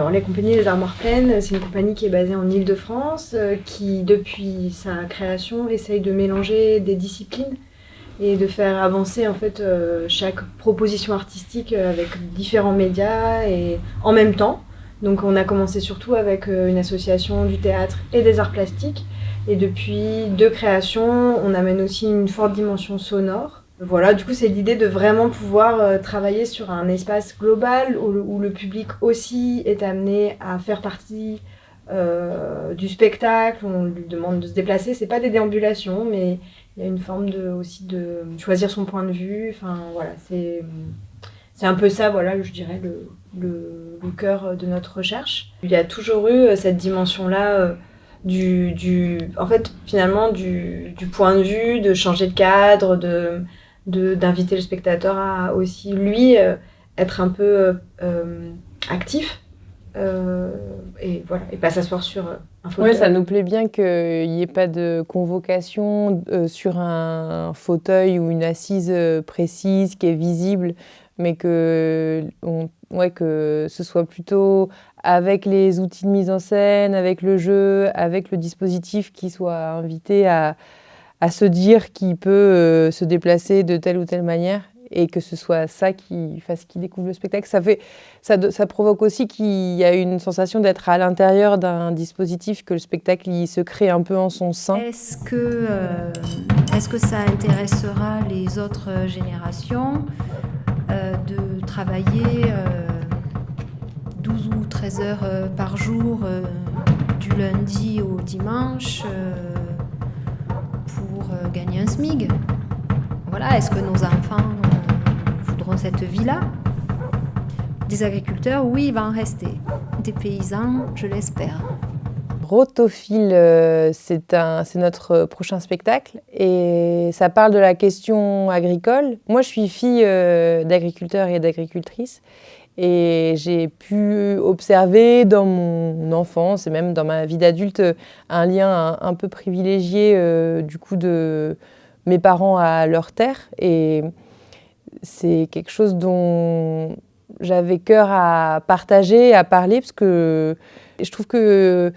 Alors, les compagnies des Armoires Pleines, c'est une compagnie qui est basée en Île-de-France, qui, depuis sa création, essaye de mélanger des disciplines et de faire avancer en fait chaque proposition artistique avec différents médias et en même temps. Donc, on a commencé surtout avec une association du théâtre et des arts plastiques. Et depuis 2 créations, on amène aussi une forte dimension sonore. Voilà, du coup, c'est l'idée de vraiment pouvoir travailler sur un espace global où le public aussi est amené à faire partie du spectacle. On lui demande de se déplacer. C'est pas des déambulations, mais il y a une forme aussi de choisir son point de vue. Enfin, voilà, c'est un peu ça, voilà, je dirais, le cœur de notre recherche. Il y a toujours eu cette dimension-là en fait, finalement, du point de vue, de changer de cadre, d'inviter le spectateur à aussi, lui, être un peu actif. Et voilà, et pas s'asseoir sur un fauteuil. Ouais, ça nous plaît bien qu'il n'y ait pas de convocation sur un fauteuil ou une assise précise qui est visible, mais que ce soit plutôt avec les outils de mise en scène, avec le jeu, avec le dispositif qui soit invité à se dire qu'il peut se déplacer de telle ou telle manière et que ce soit ça qui fasse qu'il découvre le spectacle. Ça provoque aussi qu'il y a une sensation d'être à l'intérieur d'un dispositif, que le spectacle il se crée un peu en son sein. Est-ce que ça intéressera les autres générations de travailler 12 ou 13 heures par jour du lundi au dimanche pour gagner un SMIG? Voilà, est-ce que nos enfants voudront cette vie-là? Des agriculteurs, oui, il va en rester. Des paysans, je l'espère. Rotophile, c'est notre prochain spectacle et ça parle de la question agricole. Moi, je suis fille d'agriculteurs et d'agricultrices et j'ai pu observer dans mon enfance et même dans ma vie d'adulte un lien un peu privilégié du coup de mes parents à leur terre, et c'est quelque chose dont j'avais cœur à partager, à parler, parce que je trouve que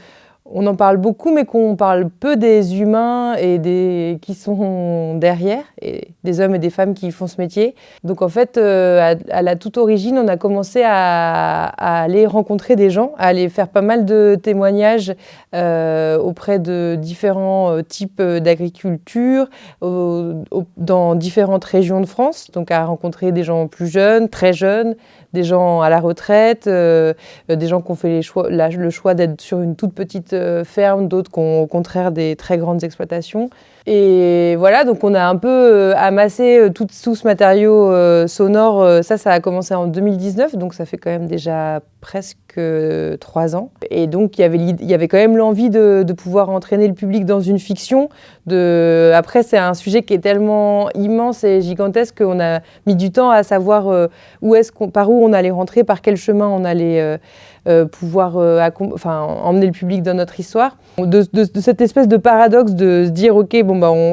on en parle beaucoup, mais qu'on parle peu des humains et qui sont derrière, et des hommes et des femmes qui font ce métier. Donc en fait, à la toute origine, on a commencé à aller rencontrer des gens, à aller faire pas mal de témoignages auprès de différents types d'agriculture, dans différentes régions de France, donc à rencontrer des gens plus jeunes, très jeunes, des gens à la retraite, des gens qui ont fait le choix d'être sur une toute petite ferme, d'autres qui ont au contraire des très grandes exploitations. Et voilà, donc on a un peu amassé tout ce matériau sonore. Ça a commencé en 2019, donc ça fait quand même déjà presque 3 ans. Et donc il y avait quand même l'envie de pouvoir entraîner le public dans une fiction. Après, c'est un sujet qui est tellement immense et gigantesque qu'on a mis du temps à savoir par où on allait rentrer, par quel chemin on allait pouvoir emmener le public dans notre histoire. De cette espèce de paradoxe de se dire, ok,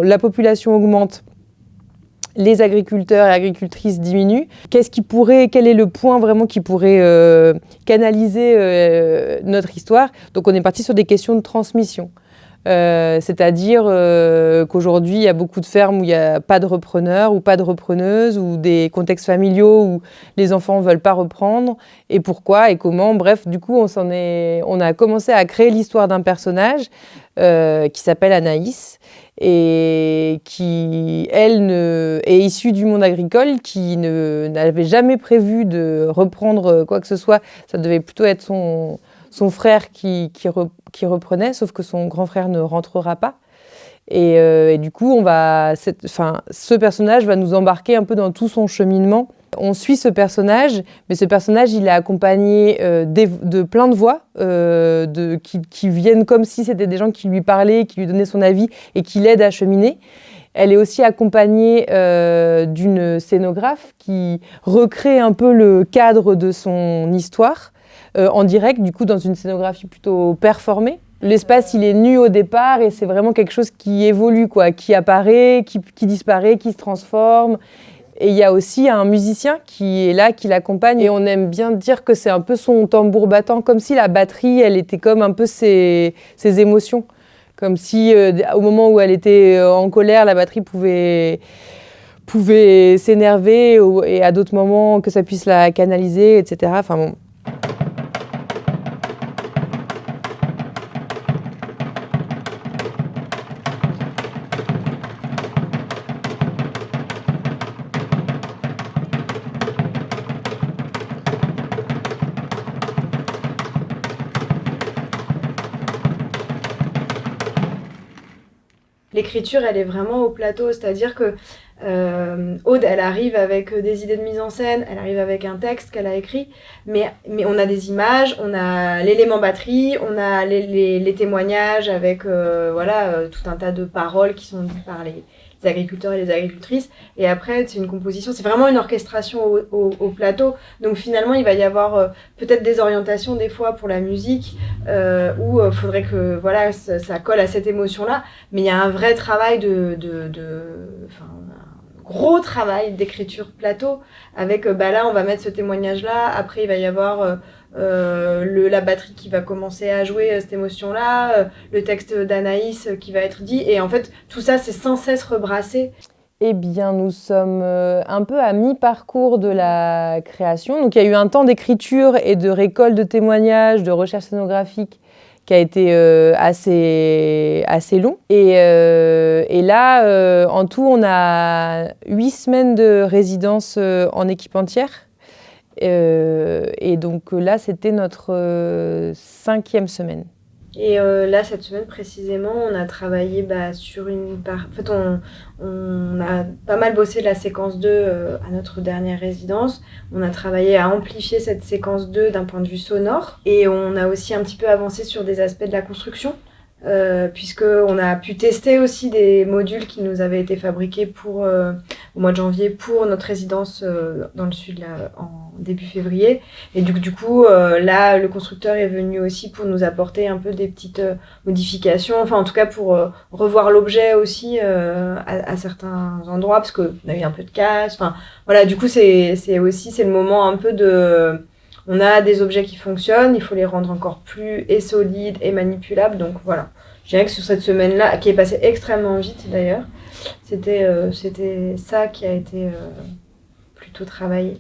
la population augmente, les agriculteurs et agricultrices diminuent. Quel est le point vraiment qui pourrait canaliser notre histoire? Donc on est parti sur des questions de transmission. C'est-à-dire qu'aujourd'hui, il y a beaucoup de fermes où il n'y a pas de repreneurs ou pas de repreneuses, ou des contextes familiaux où les enfants ne veulent pas reprendre, et pourquoi et comment. Bref, du coup, on a commencé à créer l'histoire d'un personnage qui s'appelle Anaïs, et qui, elle, est issue du monde agricole, qui n'avait jamais prévu de reprendre quoi que ce soit. Ça devait plutôt être son frère qui reprenait, sauf que son grand frère ne rentrera pas. Et du coup, ce personnage va nous embarquer un peu dans tout son cheminement. On suit ce personnage, mais ce personnage, il est accompagné de plein de voix qui viennent comme si c'était des gens qui lui parlaient, qui lui donnaient son avis et qui l'aident à cheminer. Elle est aussi accompagnée d'une scénographe qui recrée un peu le cadre de son histoire en direct, du coup dans une scénographie plutôt performée. L'espace, il est nu au départ et c'est vraiment quelque chose qui évolue, qui apparaît, qui disparaît, qui se transforme. Et il y a aussi un musicien qui est là, qui l'accompagne. Et on aime bien dire que c'est un peu son tambour battant, comme si la batterie, elle était comme un peu ses émotions. Comme si au moment où elle était en colère, la batterie pouvait s'énerver et à d'autres moments que ça puisse la canaliser, etc. Enfin bon. L'écriture, elle est vraiment au plateau, c'est-à-dire que Aude, elle arrive avec des idées de mise en scène, elle arrive avec un texte qu'elle a écrit, mais on a des images, on a l'élément batterie, on a les témoignages avec tout un tas de paroles qui sont dites par les agriculteurs et les agricultrices, et après c'est une composition, c'est vraiment une orchestration au plateau, donc finalement il va y avoir peut-être des orientations des fois pour la musique, où il faudrait que ça colle à cette émotion-là, mais il y a un vrai travail gros travail d'écriture plateau avec là on va mettre ce témoignage là, après il va y avoir la batterie qui va commencer à jouer cette émotion là, le texte d'Anaïs qui va être dit, et en fait tout ça c'est sans cesse rebrassé. Eh bien, nous sommes un peu à mi-parcours de la création. Donc, il y a eu un temps d'écriture et de récolte de témoignages, de recherche scénographique qui a été assez long. Et là, en tout, on a 8 semaines de résidence en équipe entière. Et donc là, c'était notre 5e semaine. Et là, cette semaine précisément, on a travaillé sur En fait, on a pas mal bossé la séquence 2 à notre dernière résidence. On a travaillé à amplifier cette séquence 2 d'un point de vue sonore. Et on a aussi un petit peu avancé sur des aspects de la construction, puisqu'on a pu tester aussi des modules qui nous avaient été fabriqués au mois de janvier pour notre résidence dans le sud en début février. Et du coup, là, le constructeur est venu aussi pour nous apporter un peu des petites modifications, enfin en tout cas pour revoir l'objet aussi à certains endroits, parce qu'on a eu un peu de casse. Enfin voilà, du coup c'est le moment un peu de... On a des objets qui fonctionnent, il faut les rendre encore plus solides et manipulables. Donc voilà, je dirais que sur cette semaine-là, qui est passée extrêmement vite d'ailleurs, c'était ça qui a été plutôt travaillé.